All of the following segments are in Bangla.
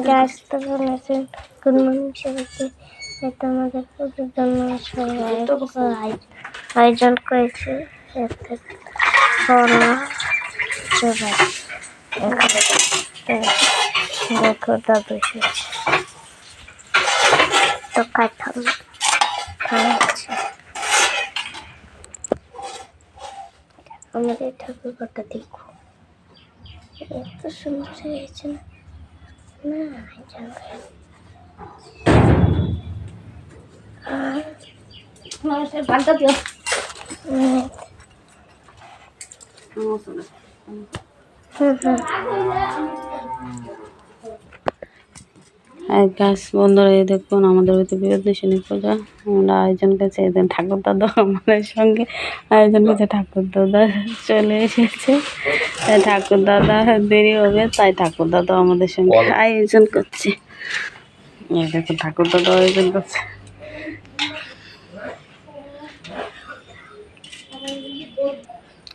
গাছ তো বলেছেন গুড মর্নিং সবাইকে। এটা আমাদের পুজোর জন্য সবাই আয়োজন করেছে। দেখো দাদু তো খাইতাম আমাদের ঠাকুর ঘরটা দেখো এত সুন্দর হয়েছে না। পাল্টা দিও গাছ বন্ধুরা, এই দেখুন আমাদের বাড়িতে বিপদনাশিনী পূজা আমরা আয়োজন করছি। এদিন ঠাকুর দাদা আমাদের সঙ্গে আয়োজন করছে। ঠাকুর দাদা চলে এসেছে, ঠাকুর দাদা দেরি হবে তাই ঠাকুর দাদা আমাদের সঙ্গে আয়োজন করছে। এই দেখুন ঠাকুর দাদা আয়োজন করছে।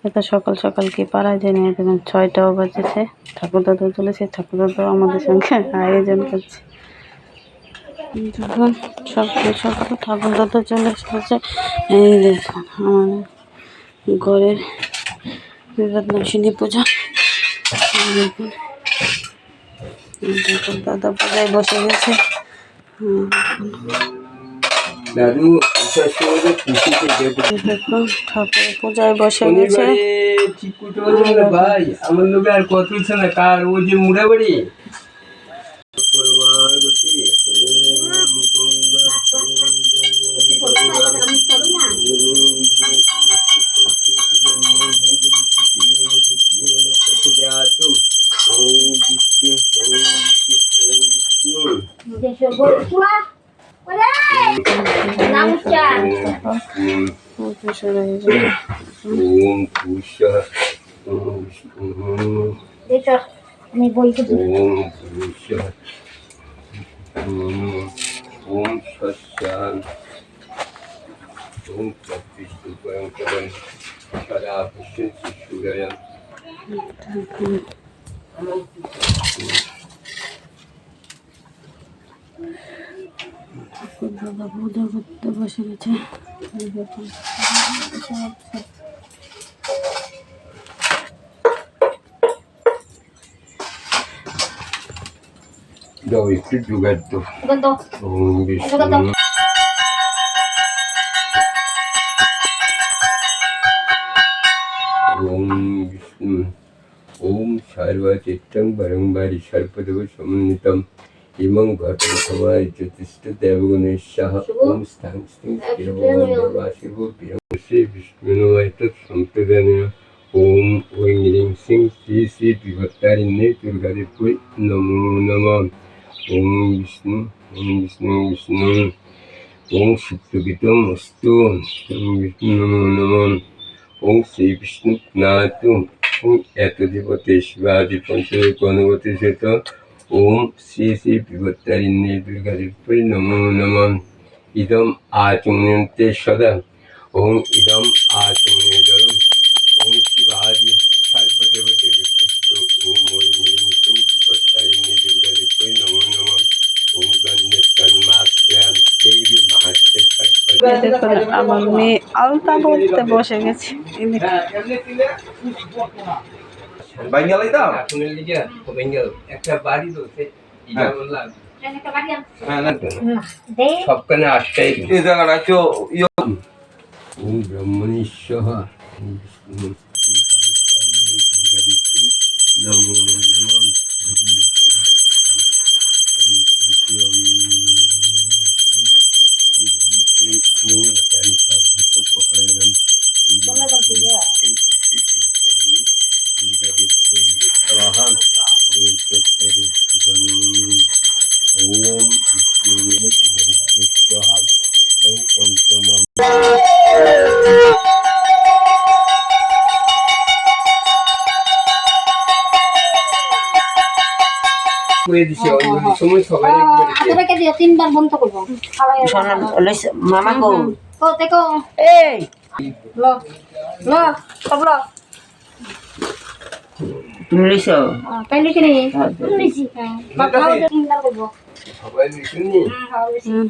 এটা সকাল সকাল কি পাড়ায় জানি দেখুন 6টাও বাজেছে। ঠাকুর দাদা চলেছে, ঠাকুর দাদা আমাদের সঙ্গে আয়োজন করছে। যখন সকাল সকাল ঠাকুর দাদা চলে এসেছে। এই দেখুন আমাদের ঘরের বিপদনাশিনী পূজা। দেখুন ঠাকুর দাদা পূজায় বসে গেছে। দেখুন ঠাকুর পূজায় বসে গেছে। ভাই আমার লোক আর কত না কার ওই যে মুড়া বাড়ি আমি বলছি ওম সৎসান ওম সৎবিষ্ণু পরম সদা পুষ্টিং শিশুরায়ণ। ঠাকুর দাদা পূজা করতে বসে গেছে। দাও একটু জোগাড় তো। ওম বিষ্ণু ওম বিষ্ণু ওম সর্বচিত্তং বরংবারি সর্বদেব সমন্বিতম ইমং ঘটং সমায় জ্যোতিষ্ঠ দেবগণেশ্বঃ ওম স্থাং স্थिं স্থিরভবনবাসিভো শ্রী বিষ্ণুনমঃ সম্প্রদায় ওম ঐং হ্রিং সিং শ্রী শ্রী বিভত্তারিণ্যে দুর্গাদেবৈ নমো নমঃ। ওম বিষ্ণু ওম বিষ্ণু বিষ্ণু ওম সুপ্রগীতম অস্তু ওম বিষ্ণু নমো নমঃ। ওম শ্রী বিষ্ণু নাতু ওম এত দেবতে শিবাদি পঞ্চদশ গণপতি সহিত ওম শ্রী শ্রী বিভত্তারিণ্যে দুর্গাদেবৈ নমো নমঃ। ইদম আচমন্তে সদা ওম ইদম আচমনে জলম ওম শিবাদি সর্বদেবদেবে পুষ্ট ওম ঐং হ্রিং সিং বিভত্তারিণ্যে দুর্গাদেবৈ নমো নমঃ। ওম গণ্যতন্মাত্রান দেবী মাহাত্মে দেখুন আমার মেয়ে আলতা পড়তে বসে গেছে। সবখানে আসতেই ওম ব্রহ্মণীশ্বর নমো নমঃ। তিনবার বন্ধ করবো মামা গো দেখো এই ল ল সব ল তুমি লিখছো তাই লিখে নি লিখি বাবা চিন্তা করব সবাই লিখুনি হুম।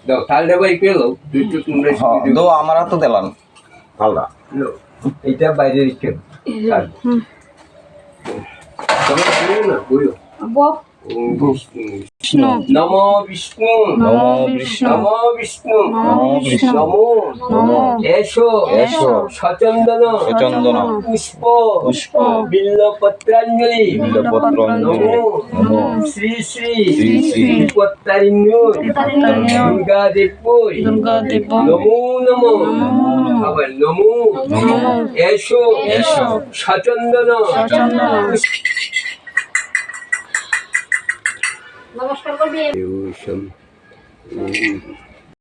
দাও তালটা বাই পেলো দুটো তোমরা দো আমার হাতে দিলাম আলদা এটা বাইরে রেখে তাল হুম। তোমরা শুনো না বলো বক বিষ্ণু নমো বিষ্ণু নমো বিষ্ণু নমো বিষ্ণু নমো বিষ্ণু নমো নমো এসো এসো সচন্দন সচন্দন পুষ্প পুষ্প বিল্লপত্রাঞ্জলি বিল্লপত্রাঞ্জলি নমো নমো শ্রী শ্রী শ্রী শ্রী বিপত্তারিণ্যুর দুর্গা দেবী দুর্গা দেব নমো নমো আবার নমো নমো এসো এসো সচন্দন সচন্দন নমস্কার করবি